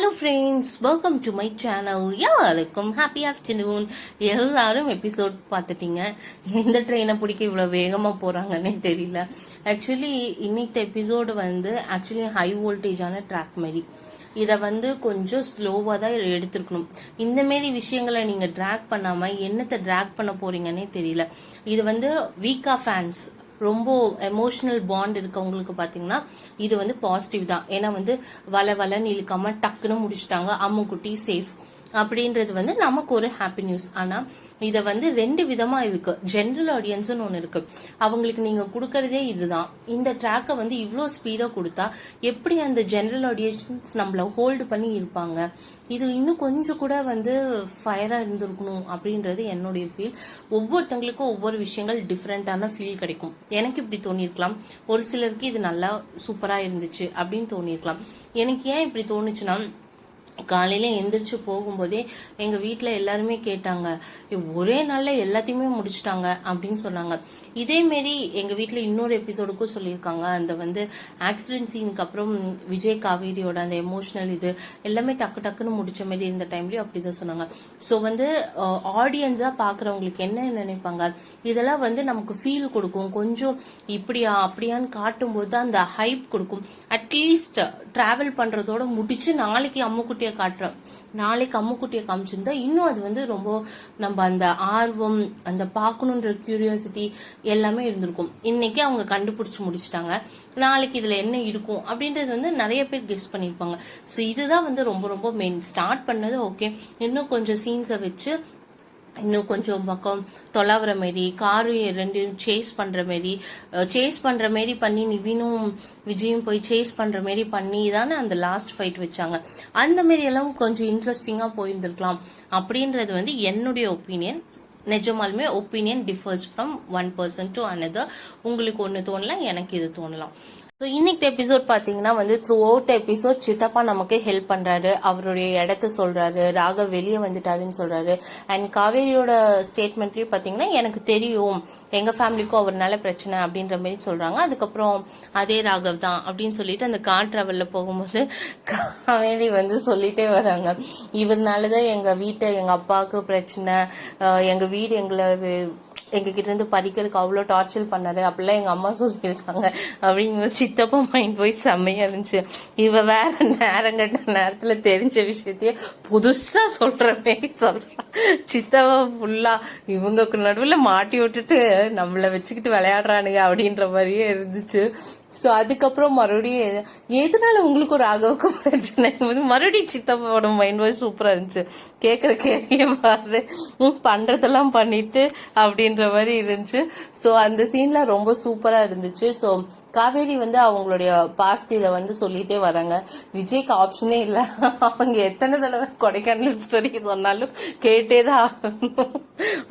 Hello friends, welcome to my channel. எல்லாருக்கும் happy afternoon. எல்லாரும் episode பார்த்துட்டீங்க. இந்த ட்ரெயினை பிடிக்க இவ்வளோ வேகமாக போகிறாங்கன்னே தெரியல. ஆக்சுவலி இன்னைக்கு எபிசோடு ஆக்சுவலி ஹை வோல்டேஜான ட்ராக் மாதிரி. இதை கொஞ்சம் ஸ்லோவாக தான் எடுத்துருக்கணும். இந்த மாரி விஷயங்களை நீங்கள் ட்ராக் பண்ணாமல் என்னத்தை ட்ராக் பண்ண போறீங்கன்னே தெரியல. இது வீக்கா ஃபேன்ஸ், ரொம்ப எமோஷனல் பாண்ட் இருக்கவங்களுக்கு பாத்தீங்கன்னா இது பாசிட்டிவ் தான். ஏன்னா வள வளன்னு இழுக்காம டக்குன்னு முடிச்சுட்டாங்க, அம்முக்குட்டி சேஃப் அப்படின்றது நமக்கு ஒரு ஹாப்பி நியூஸ். ஆனா இத ரெண்டு விதமா இருக்கு. ஜென்ரல் ஆடியன்ஸ்னு ஒண்ணு இருக்கு, அவங்களுக்கு நீங்க கொடுக்கறதே இதுதான். இந்த ட்ராக்கை இவ்வளோ ஸ்பீடா கொடுத்தா எப்படி அந்த ஜென்ரல் ஆடியன்ஸ் நம்மள ஹோல்டு பண்ணி இருப்பாங்க? இது இன்னும் கொஞ்சம் கூட ஃபயரா இருந்திருக்கணும் அப்படின்றது என்னுடைய ஃபீல். ஒவ்வொருத்தங்களுக்கும் ஒவ்வொரு விஷயங்கள் டிஃப்ரெண்டான ஃபீல் கிடைக்கும். எனக்கு இப்படி தோணிருக்கலாம், ஒரு சிலருக்கு இது நல்லா சூப்பரா இருந்துச்சு அப்படின்னு தோணிருக்கலாம். எனக்கு ஏன் இப்படி தோணுச்சுன்னா, காலையில எந்திரிச்சு போகும்போதே எங்க வீட்டுல எல்லாருமே கேட்டாங்க, ஒரே நாள்ல எல்லாத்தையுமே முடிச்சுட்டாங்க அப்படின்னு சொன்னாங்க. இதே மாரி எங்க வீட்டுல இன்னொரு எபிசோடுக்கும் சொல்லியிருக்காங்க. அந்த ஆக்சிடென்ட் சீனுக்கு அப்புறம் விஜய் காவேரியோட அந்த எமோஷனல் இது எல்லாமே டக்கு டக்குன்னு முடிச்ச மாதிரி இருந்த டைம்லயும் அப்படிதான் சொன்னாங்க. ஸோ ஆடியன்ஸா பாக்குறவங்களுக்கு என்ன நினைப்பாங்க, இதெல்லாம் நமக்கு ஃபீல் கொடுக்கும். கொஞ்சம் இப்படியா அப்படியான்னு காட்டும் போது அந்த ஹைப் கொடுக்கும். அட்லீஸ்ட் டிராவல் பண்றதோட முடிச்சு நாளைக்கு அம்முக்குட்டியை காட்டுறோம், நாளைக்கு அம்முக்குட்டியை காமிச்சிருந்தா இன்னும் அது ரொம்ப நம்ம அந்த ஆர்வம், அந்த பார்க்கணுன்ற கியூரியாசிட்டி எல்லாமே இருந்திருக்கும். இன்னைக்கு அவங்க கண்டுபிடிச்சு முடிச்சுட்டாங்க, நாளைக்கு இதுல என்ன இருக்கும் அப்படின்றது நிறைய பேர் கெஸ் பண்ணிருப்பாங்க. ஸோ இதுதான் ரொம்ப ரொம்ப மெயின். ஸ்டார்ட் பண்ணது ஓகே, இன்னும் கொஞ்சம் சீன்ஸை வச்சு இன்னும் கொஞ்சம் பக்கம் தொலாவுற மாரி, காரு ரெண்டையும் சேஸ் பண்ற மாரி பண்ணி நிவினும் விஜயும் போய் சேஸ் பண்ற மாரி பண்ணி தானே அந்த லாஸ்ட் ஃபைட் வச்சாங்க. அந்த மாரி எல்லாம் கொஞ்சம் இன்ட்ரெஸ்டிங்கா போயிருந்திருக்கலாம் அப்படின்றது என்னுடைய ஒப்பீனியன். நிஜமாலுமே opinion differs from one person to another. உங்களுக்கு ஒன்று தோணலாம், எனக்கு இது தோணலாம். இன்னைக்கு எபிசோட் பாத்தீங்கன்னா த்ரூ அவுட் எபிசோட் சித்தப்பா நமக்கு ஹெல்ப் பண்றாரு, அவருடைய இடத்த சொல்றாரு, ராகவ் வெளியே வந்துட்டாருன்னு சொல்றாரு. அண்ட் காவேரியோட ஸ்டேட்மெண்ட்லயும் பாத்தீங்கன்னா எனக்கு தெரியும் எங்க ஃபேமிலிக்கும் அவர்னால பிரச்சனை அப்படின்ற மாதிரி சொல்றாங்க. அதுக்கப்புறம் அதே ராகவ் தான் அப்படின்னு சொல்லிட்டு அந்த கார் டிராவல்ல போகும்போது காவேரி சொல்லிட்டே வராங்க, இவர்னாலதான் எங்க அப்பாவுக்கு பிரச்சனை, எங்க வீடு எங்க கிட்ட இருந்து பறிக்கிறதுக்கு அவ்வளோ டார்ச்சர் பண்ணாரு அப்படிலாம் எங்க அம்மா சொல்லியிருக்காங்க அப்படின்னு சித்தப்பா மைண்ட் போய் செம்மையா இருந்துச்சு. இவ வேற நேரங்கட்ட நேரத்துல தெரிஞ்ச விஷயத்தையே புதுசா சொல்ற மாரி சொல்றான். சித்தப்பா ஃபுல்லா இவங்களுக்கு நடுவுல மாட்டி விட்டுட்டு நம்மள வச்சுக்கிட்டு விளையாடுறானுங்க அப்படின்ற மாதிரியே இருந்துச்சு. ஸோ அதுக்கப்புறம் மறுபடியும் எதனால உங்களுக்கு ஒரு ராகவுக்கும் பிரச்சனை, மறுபடியும் சித்தப்பாவோட மைண்ட் வாய்ஸ் சூப்பரா இருந்துச்சு. கேட்குற கேள்விய பாரு, பண்றதெல்லாம் பண்ணிட்டு அப்படின்ற மாதிரி இருந்துச்சு. ஸோ அந்த சீன்லாம் ரொம்ப சூப்பரா இருந்துச்சு. ஸோ காவேரி அவங்களுடைய பாஸ்ட் இதை சொல்லிட்டே வராங்க. விஜய்க்கு ஆப்ஷனே இல்லை, அவங்க எத்தனை தடவை கொடைக்கானல் ஸ்டோரி சொன்னாலும் கேட்டேதான் ஆகணும்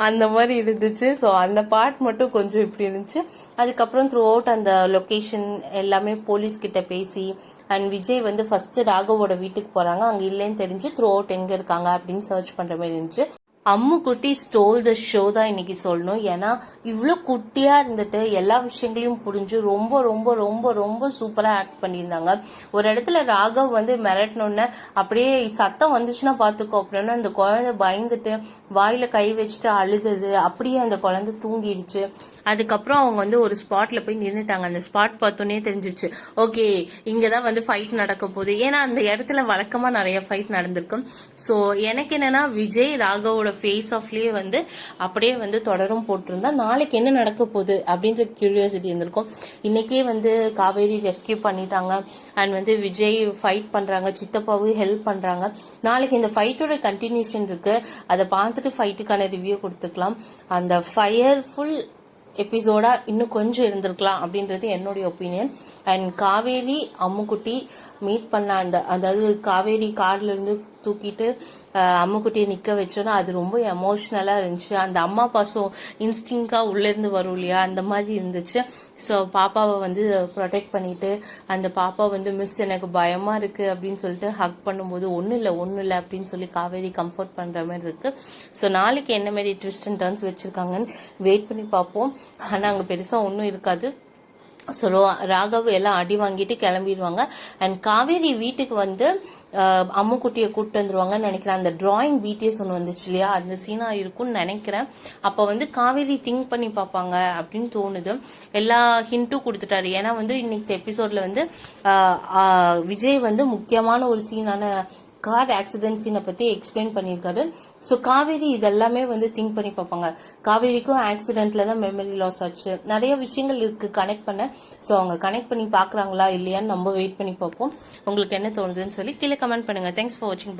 அந்த மாதிரி இருந்துச்சு. ஸோ அந்த பார்ட் மட்டும் கொஞ்சம் இப்படி இருந்துச்சு. அதுக்கப்புறம் த்ரூ அவுட் அந்த லொகேஷன் எல்லாமே போலீஸ் கிட்ட பேசி அண்ட் விஜய் ஃபர்ஸ்ட் ராகவோட வீட்டுக்கு போறாங்க. அங்க இல்லைன்னு தெரிஞ்சு த்ரூ அவுட் எங்க இருக்காங்க அப்படின்னு சர்ச் பண்ற மாதிரி இருந்துச்சு. அம்முக்குட்டி ஸ்டோல் த ஷோ தான் இன்னைக்கு சொல்லணும். ஏன்னா இவ்வளவு குட்டியா இருந்துட்டு எல்லா விஷயங்களையும் புரிஞ்சு ரொம்ப ரொம்ப ரொம்ப ரொம்ப சூப்பரா ஆக்ட் பண்ணியிருந்தாங்க. ஒரு இடத்துல ராகவ் மிரட்டணும்னு அப்படியே சத்தம் வந்துச்சுன்னா பாத்துக்கோ அப்படின்னா அந்த குழந்தை பயந்துட்டு வாயில கை வச்சுட்டு அழுதது, அப்படியே அந்த குழந்தை தூங்கிடுச்சு. அதுக்கப்புறம் அவங்க ஒரு ஸ்பாட்ல போய் நின்றுட்டாங்க. அந்த ஸ்பாட் பார்த்தோன்னே தெரிஞ்சிச்சு, ஓகே இங்கதான் ஃபைட் நடக்க போகுது. ஏன்னா அந்த இடத்துல வழக்கமா நிறைய ஃபைட் நடந்திருக்கும். சோ எனக்கு என்னன்னா விஜய் ராகவோட ஃபேஸ் ஆஃப்லயே அப்படியே தொடரும் போட்டிருந்தா நாளைக்கு என்ன நடக்க போகுது அப்படின்ற கியூரியாசிட்டி இருந்திருக்கும். இன்னைக்கே காவேரி ரெஸ்கியூ பண்ணிட்டாங்க அண்ட் விஜய் ஃபைட் பண்றாங்க, சித்தப்பாவும் ஹெல்ப் பண்றாங்க. நாளைக்கு இந்த ஃபைட்டோட கண்டினியூஷன் இருக்கு, அதை பார்த்துட்டு ஃபைட்டுக்கான ரிவ்யூ கொடுத்துக்கலாம். அந்த ஃபயர்ஃபுல் எபிசோடா இன்னும் கொஞ்சம் இருந்திருக்கலாம் அப்படின்றது என்னுடைய ஒப்பீனியன். அண்ட் காவேரி அம்முக்குட்டி மீட் பண்ண அதாவது காவேரி கார்ல இருந்து தூக்கிட்டு அம்முக்குட்டியை நிக்க வச்சோன்னா அது ரொம்ப எமோஷனலா இருந்துச்சு. அந்த அம்மா பாசம் இன்ஸ்டிங்கா உள்ள இருந்து வரும் இல்லையா, அந்த மாதிரி இருந்துச்சு. ஸோ பாப்பாவை ப்ரொடெக்ட் பண்ணிட்டு அந்த பாப்பா மிஸ் எனக்கு பயமா இருக்கு அப்படின்னு சொல்லிட்டு ஹக் பண்ணும்போது ஒன்னும் இல்லை அப்படின்னு சொல்லி காவேரி கம்ஃபர்ட் பண்ற மாதிரி இருக்கு. ஸோ நாளைக்கு என்ன மாதிரி ட்விஸ்ட் அண்ட் டர்ன்ஸ் வச்சிருக்காங்கன்னு வெயிட் பண்ணி பார்ப்போம். ஆனா அங்க பெருசா ஒன்றும் இருக்காது. ஸோ ராகவ் எல்லாம் அடி வாங்கிட்டு கிளம்பிடுவாங்க. அண்ட் காவேரி வீட்டுக்கு வந்து அம்முக்குட்டியை கூப்பிட்டு வந்துருவாங்கன்னு நினைக்கிறேன். அந்த டிராயிங் பிடிஎஸ் ஒன்று வந்துச்சு இல்லையா, அந்த சீனா இருக்கும்னு நினைக்கிறேன். அப்போ வந்து காவேரி திங்க் பண்ணி பார்ப்பாங்க அப்படின்னு தோணுது. எல்லா ஹிண்ட்டும் கொடுத்துட்டாரு. ஏன்னா வந்து இன்னைக்கு எபிசோட்ல வந்து விஜய் வந்து முக்கியமான ஒரு சீனான கார் ஆக்சிடென்ட் சீனை பத்தி எக்ஸ்பிளைன் பண்ணியிருக்காரு. ஸோ காவேரி இதெல்லாமே வந்து திங்க் பண்ணி பார்ப்பாங்க. காவேரிக்கும் ஆக்சிடென்ட்ல தான் மெமரி லாஸ் ஆச்சு, நிறைய விஷயங்கள் இருக்கு கனெக்ட் பண்ண. ஸோ அவங்க கனெக்ட் பண்ணி பாக்குறாங்களா இல்லையான்னு நம்ம வெயிட் பண்ணி பார்ப்போம். உங்களுக்கு என்ன தோணுதுன்னு சொல்லி கீழே கமெண்ட் பண்ணுங்க. தேங்க்ஸ் ஃபார் வாட்சிங்.